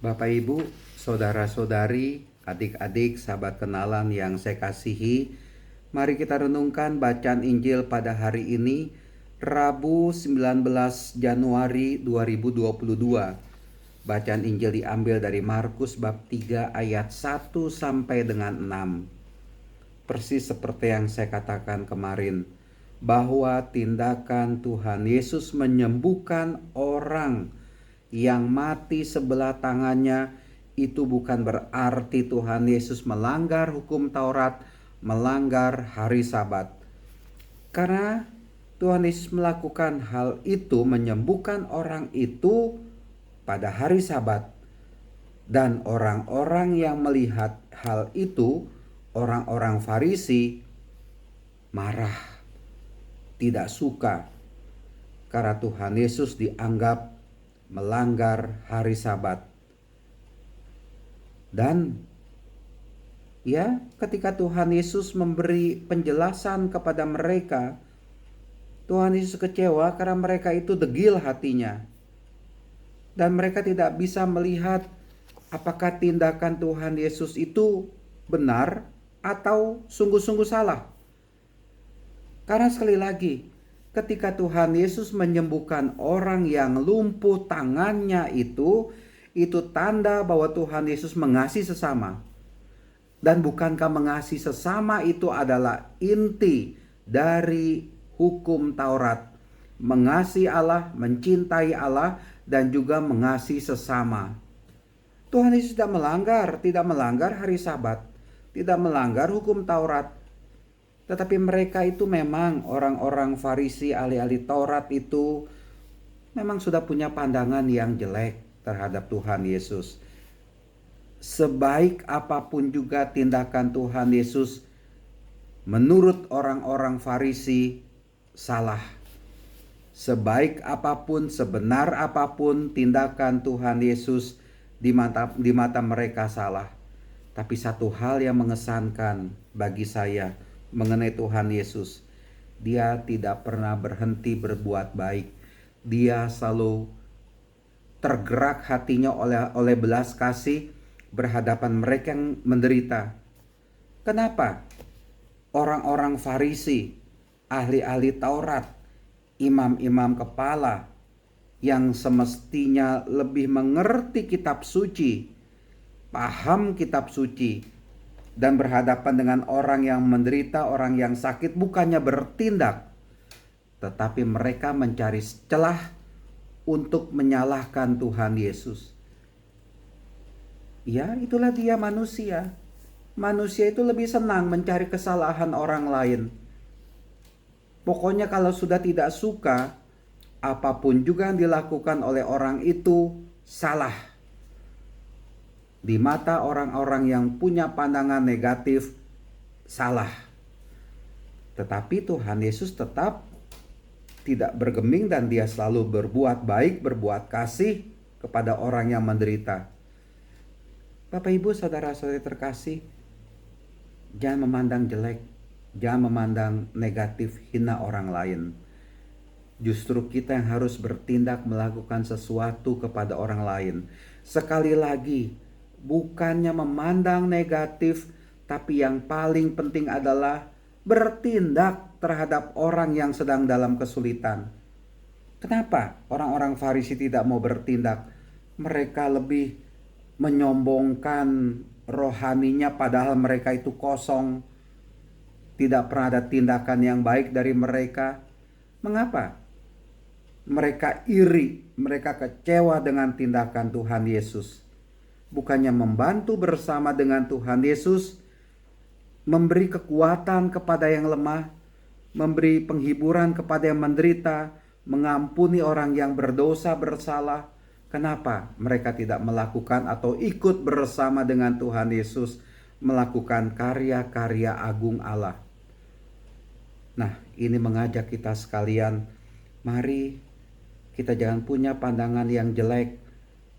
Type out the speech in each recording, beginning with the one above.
Bapak Ibu, saudara-saudari, adik-adik, sahabat kenalan yang saya kasihi, mari kita renungkan bacaan Injil pada hari ini, Rabu 19 Januari 2022. Bacaan Injil diambil dari Markus bab 3 ayat 1 sampai dengan 6. Persis seperti yang saya katakan kemarin, bahwa tindakan Tuhan Yesus menyembuhkan orang yang mati sebelah tangannya itu bukan berarti Tuhan Yesus melanggar hukum Taurat, melanggar hari Sabat. Karena Tuhan Yesus melakukan hal itu, menyembuhkan orang itu pada hari Sabat. Dan orang-orang yang melihat hal itu, orang-orang Farisi, marah, tidak suka karena Tuhan Yesus dianggap melanggar hari Sabat. Dan ketika Tuhan Yesus memberi penjelasan kepada mereka, Tuhan Yesus kecewa karena mereka itu degil hatinya. Dan mereka tidak bisa melihat apakah tindakan Tuhan Yesus itu benar atau sungguh-sungguh salah. Karena sekali lagi, ketika Tuhan Yesus menyembuhkan orang yang lumpuh tangannya itu tanda bahwa Tuhan Yesus mengasihi sesama. Dan bukankah mengasihi sesama itu adalah inti dari hukum Taurat? Mengasihi Allah, mencintai Allah, dan juga mengasihi sesama. Tuhan Yesus tidak melanggar hari Sabat, tidak melanggar hukum Taurat. Tetapi mereka itu memang orang-orang Farisi, ahli-ahli Taurat itu memang sudah punya pandangan yang jelek terhadap Tuhan Yesus. Sebaik apapun juga tindakan Tuhan Yesus, menurut orang-orang Farisi salah. Sebaik apapun, sebenar apapun tindakan Tuhan Yesus di mata mereka salah. Tapi satu hal yang mengesankan bagi saya mengenai Tuhan Yesus, Dia tidak pernah berhenti berbuat baik. Dia selalu tergerak hatinya oleh belas kasih berhadapan mereka yang menderita. Kenapa? Orang-orang Farisi, ahli-ahli Taurat, imam-imam kepala yang semestinya lebih mengerti kitab suci, paham kitab suci, dan berhadapan dengan orang yang menderita, orang yang sakit, bukannya bertindak, tetapi mereka mencari celah untuk menyalahkan Tuhan Yesus. Ya, itulah dia manusia. Manusia itu lebih senang mencari kesalahan orang lain. Pokoknya kalau sudah tidak suka, apapun juga yang dilakukan oleh orang itu salah. Di mata orang-orang yang punya pandangan negatif, salah. Tetapi Tuhan Yesus tetap tidak bergeming dan Dia selalu berbuat baik, berbuat kasih kepada orang yang menderita. Bapak Ibu, saudara-saudari terkasih, jangan memandang jelek, jangan memandang negatif, hina orang lain. Justru kita yang harus bertindak melakukan sesuatu kepada orang lain. Sekali lagi, bukannya memandang negatif, tapi yang paling penting adalah bertindak terhadap orang yang sedang dalam kesulitan. Kenapa orang-orang Farisi tidak mau bertindak? Mereka lebih menyombongkan rohaninya, padahal mereka itu kosong. Tidak pernah ada tindakan yang baik dari mereka. Mengapa? Mereka iri, mereka kecewa dengan tindakan Tuhan Yesus. Bukannya membantu bersama dengan Tuhan Yesus, memberi kekuatan kepada yang lemah, memberi penghiburan kepada yang menderita, mengampuni orang yang berdosa bersalah. Kenapa mereka tidak melakukan atau ikut bersama dengan Tuhan Yesus melakukan karya-karya agung Allah? Nah, ini mengajak kita sekalian, mari kita jangan punya pandangan yang jelek,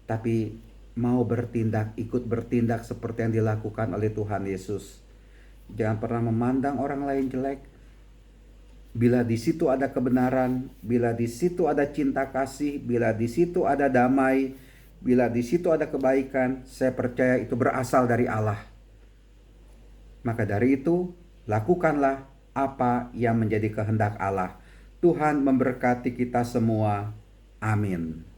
tapi mau bertindak, ikut bertindak seperti yang dilakukan oleh Tuhan Yesus. Jangan pernah memandang orang lain jelek. Bila di situ ada kebenaran, bila di situ ada cinta kasih, bila di situ ada damai, Bila di situ ada kebaikan, saya percaya itu berasal dari Allah. Maka dari itu, lakukanlah apa yang menjadi kehendak Allah. Tuhan memberkati kita semua. Amin.